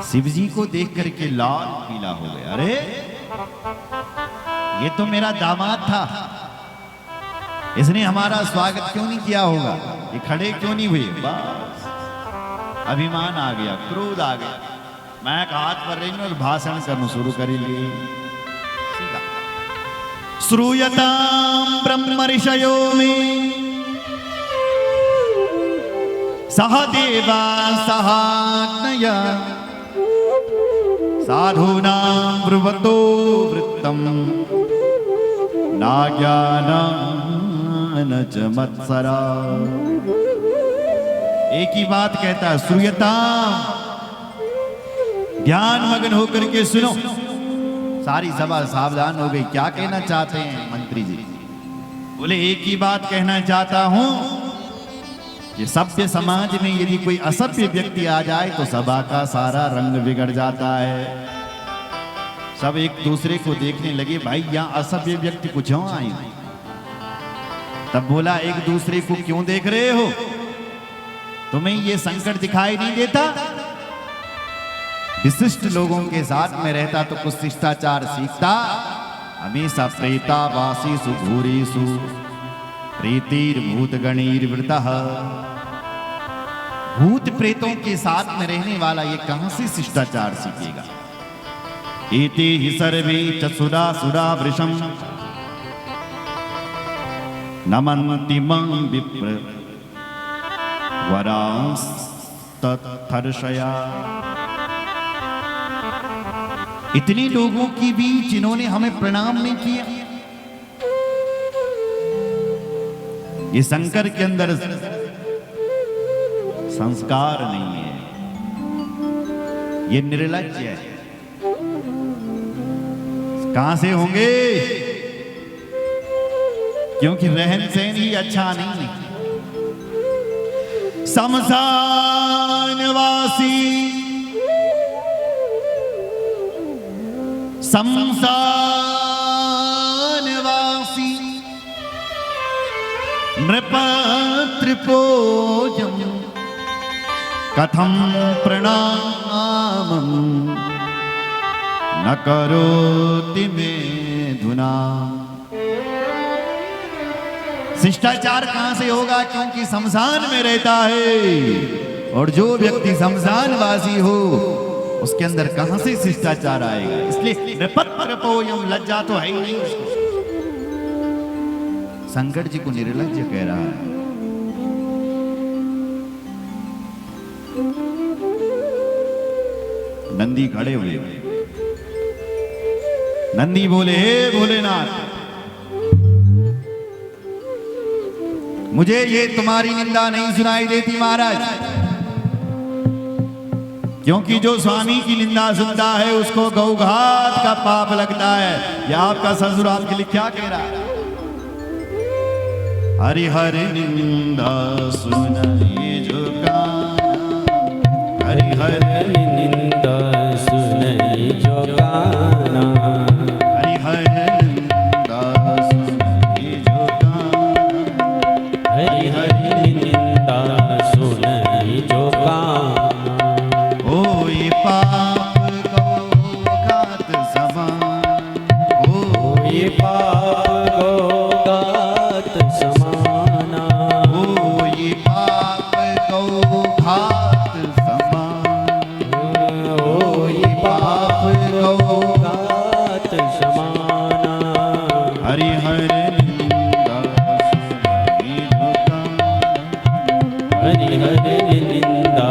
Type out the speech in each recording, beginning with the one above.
शिव जी को देख करके लाल पीला हो गया। अरे ये तो मेरा दामाद था, इसने हमारा स्वागत क्यों नहीं किया होगा, ये खड़े क्यों नहीं हुए। बस अभिमान आ गया, क्रोध आ गया। मैं हाथ पर रही और भाषण करना शुरू करी ली। श्रूयतां ब्रह्म ऋषयो में सह देवा सहाग्नया साधूनां ब्रुवतो वृत्तम नाज्ञानं न च मत्सरा। एक ही बात कहता है, श्रूयता, ध्यान मगन होकर के सुनो। सारी सभा सावधान हो गई, क्या कहना चाहते हैं मंत्री जी। बोले एक ही बात कहना चाहता हूं कि सभ्य समाज में यदि कोई असभ्य व्यक्ति आ जाए तो सभा का सारा रंग बिगड़ जाता है। सब एक दूसरे को देखने लगे, भाई यहां असभ्य व्यक्ति को क्यों आए। तब बोला, एक दूसरे को क्यों देख रहे हो, तुम्हें ये संकट दिखाई नहीं देता। विशिष्ट लोगों के साथ में रहता तो कुछ शिष्टाचार सीखता। हमेशा प्रेतावासीसु भूरिषु प्रीतिर्भूत गणिर्वृतः। भूत प्रेतों के साथ में रहने वाला ये कहां से शिष्टाचार सीखेगा। एते हि सर्वे चसुरा सुरा वृषम नमन्ति मं विप्र वरांस्तत्थर्षया। इतने लोगों की बीच जिन्होंने हमें प्रणाम नहीं किया। ये शंकर के अंदर संस्कार नहीं है, ये निर्लज्ज है। कहां से होंगे, क्योंकि रहन सहन ही अच्छा नहीं है। शमशानवासी शमशानवासी नृपत्रिपोजम कथम प्रणामं न करोति मेधुना। शिष्टाचार कहां से होगा, क्योंकि शमशान में रहता है। और जो व्यक्ति शमशानवासी हो उसके अंदर कहां से शिष्टाचार आएगा। इसलिए नृपत्रिपोजम, लज्जा तो है ही नहीं उसको। शंकर जी को निर्लज्ज कह रहा है। नंदी खड़े हुए, नंदी बोले, हे भोलेनाथ, मुझे ये तुम्हारी निंदा नहीं सुनाई देती महाराज, क्योंकि जो स्वामी की निंदा सुनता है उसको गौघात का पाप लगता है। यह आपका ससुर आपके लिए क्या कह रहा है। हरि हरि निंदा सुनाई जो काना, हरि हरि निंदा सुनाई जो काना, हरि हरि निंदा सुनाई जो काना, हरि हरि निंदा सुनाई जो काना। ओ ये पाप गौघात समान, ओ ये पाप गौघात समाना, ओ ये पाप गौघात समान, ओ ये पाप गौघात समाना। हरि हरि निंदा सुनाई जो काना, हरि हरि निंदा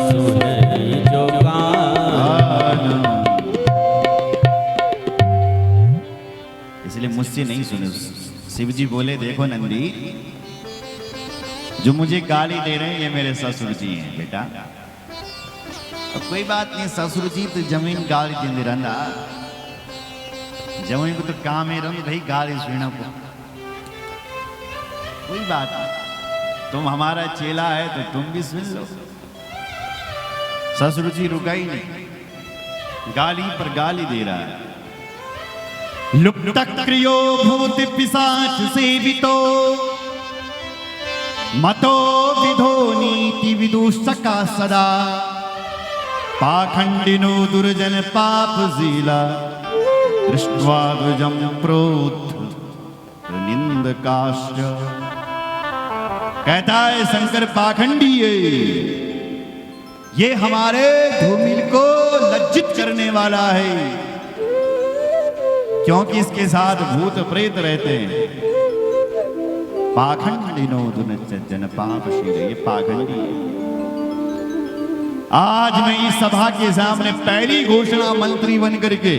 सुनाई जो काना। इसलिए मुझसे नहीं सुने। शिव जी बोले, देखो नंदी, जो मुझे गाली दे रहे हैं ये मेरे ससुर जी हैं बेटा। अब कोई बात नहीं, ससुर जी तो जमीन गाली देंदे रहना, जमीन को तो काम है रही भाई गाली सुनना को, कोई बात नहीं। तुम हमारा चेला है तो तुम भी सुन लो। ससुर जी रुका ही नहीं, गाली पर गाली दे रहा है। लुप्त क्रियो भूति पिशाच सेवितो मतो विधो नीति विदूषका सदा पाखंडिनो दुर्जन पापशीला दृष्ट्वा द्विजं प्रोथ निंदकाश्च। कहता है शंकर पाखंडी है, ये हमारे धूमिल को लज्जित करने वाला है, क्योंकि इसके साथ भूत प्रेत रहते हैं। पाखंडिनो दुर्जन पापशीला, ये पाखंडी है। आज मैं इस सभा के सामने पहली घोषणा मंत्री बन करके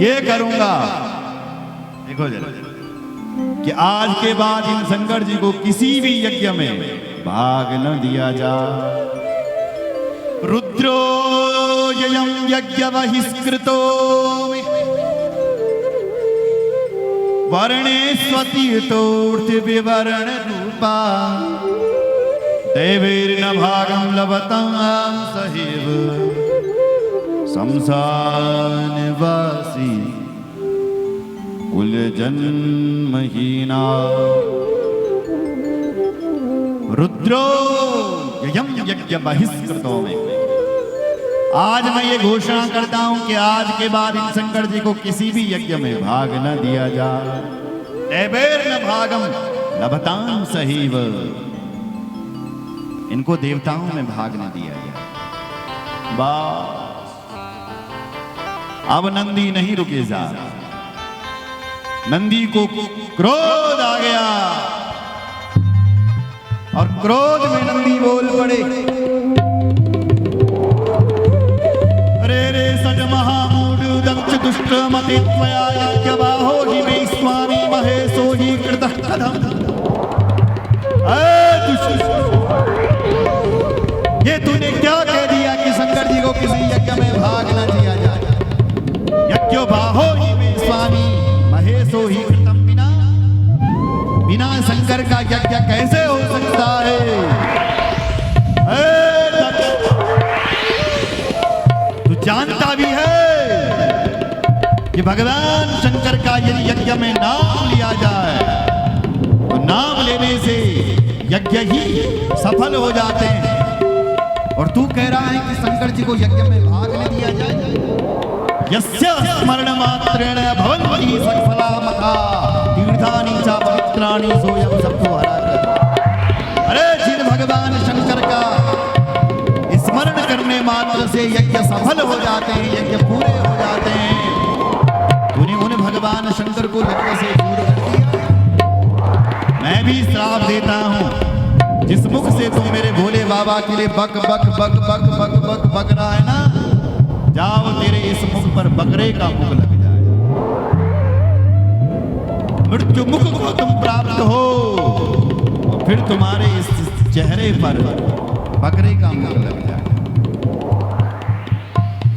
ये करूंगा, देखो जरा, कि आज के बाद इन शंकर जी को किसी भी यज्ञ में भाग न दिया जा। रुद्रो ययं यज्ञ बहिष्कृतो वर्णे स्वतीर्थोर्थिविवरण रूपा देवैर्न भागं लभतां सहैव संसारनिवासी कुलजन्महीना। रुद्रो ययं यज्ञ बहिष्कृतो में, आज मैं ये घोषणा करता हूं कि आज के बाद इन शंकर जी को किसी भी यज्ञ में भाग न दिया जाए। देवैर्न भागं लभतां सहैव, इनको देवताओं में भाग न दिया जाए। बस अब नंदी नहीं रुके जा। नंदी को क्रोध आ गया और क्रोध में नंदी बोल पड़े, अरे रे सज महामूढ़ दक्ष दुष्ट मते त्वया यज्ञबाहो हि मे स्वामी महेशो हि कृतः कथम। ये तूने क्या कह दिया कि शंकर जी को किसी यज्ञ में भाग न दिया जाए? यज्ञो बाहो हि मे स्वामी महेशो हि कृतम बिना, बिना शंकर का यज्ञ कैसे हो सकता है? तू जानता भी है कि भगवान शंकर का यदि यज्ञ में नाम लिया जाए तो नाम लेने से यज्ञ ही सफल हो जाते हैं, और तू कह रहा है कि शंकर जी को यज्ञ में भाग न दिया जाए। यस्य स्मरण मात्रेण भवन्ति सकफला मता तीर्थानि च पवित्राणि सोयं सत्तो हराति। अरे जिन भगवान शंकर का स्मरण करने मात्र से यज्ञ सफल हो जाते हैं, यज्ञ पूरे हो जाते हैं, तूने उन भगवान शंकर को यज्ञ से दूर कर दिया। मैं भी श्राप देता हूं, जिस मुख से तू मेरे भोले बाबा के लिए बक बक बक बक बक बक बक रहा है ना, जाओ तेरे इस मुख पर बकरे का मुख लग जाए। मृत्यु मुख को तुम प्राप्त हो, फिर तुम्हारे इस चेहरे पर बकरे का मुख लग जाए।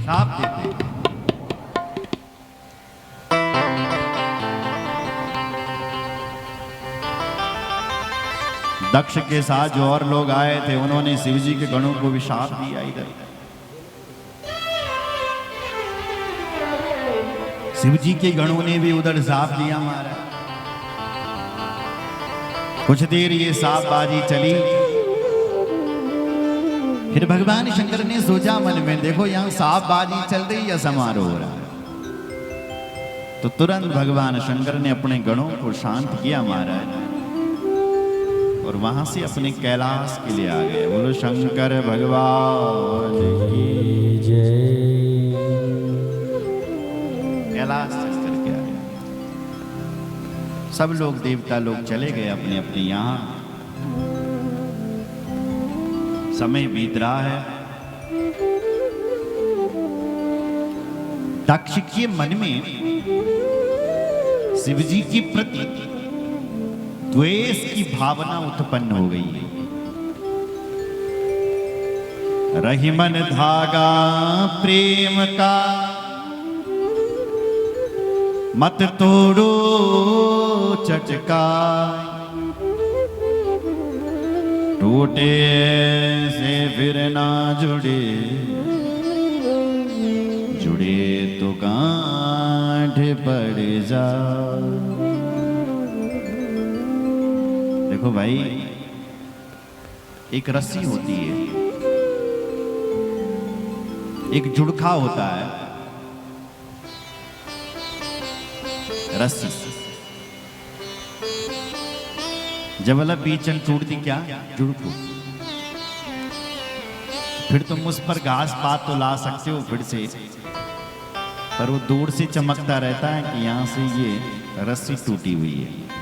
शाप देते हैं। दक्ष के साथ जो और लोग आए थे, उन्होंने शिव जी के गणों को भी शाप दिया। इधर शिव जी के गणों ने भी उधर शाप दिया मारा। कुछ देर ये शापबाजी चली, फिर भगवान शंकर ने सोचा मन में, देखो यहां शापबाजी चल रही या समारोह हो रहा है, तो तुरंत भगवान शंकर ने अपने गणों को शांत किया महाराज, और वहां से अपने कैलाश के लिए आ गए। बोलो शंकर भगवान की जय। कैलाश करके आ गए। सब लोग देवता लोग चले गए अपने अपने यहां। समय बीत रहा है। दक्ष के मन में शिव जी के प्रति द्वेष की भावना उत्पन्न हो गई है। रही मन धागा प्रेम का, मत तोड़ो चटका, टूटे से फिर ना जुड़े, जुड़े तो गांठ पड़ जा। देखो भाई, एक रस्सी होती है, एक जुड़खा होता है रस्सी, जब वाला बीचन टूटती क्या जुड़कू, फिर तुम उस पर घास पात तो ला सकते हो फिर से, पर वो दूर से चमकता रहता है कि यहां से ये रस्सी टूटी हुई है।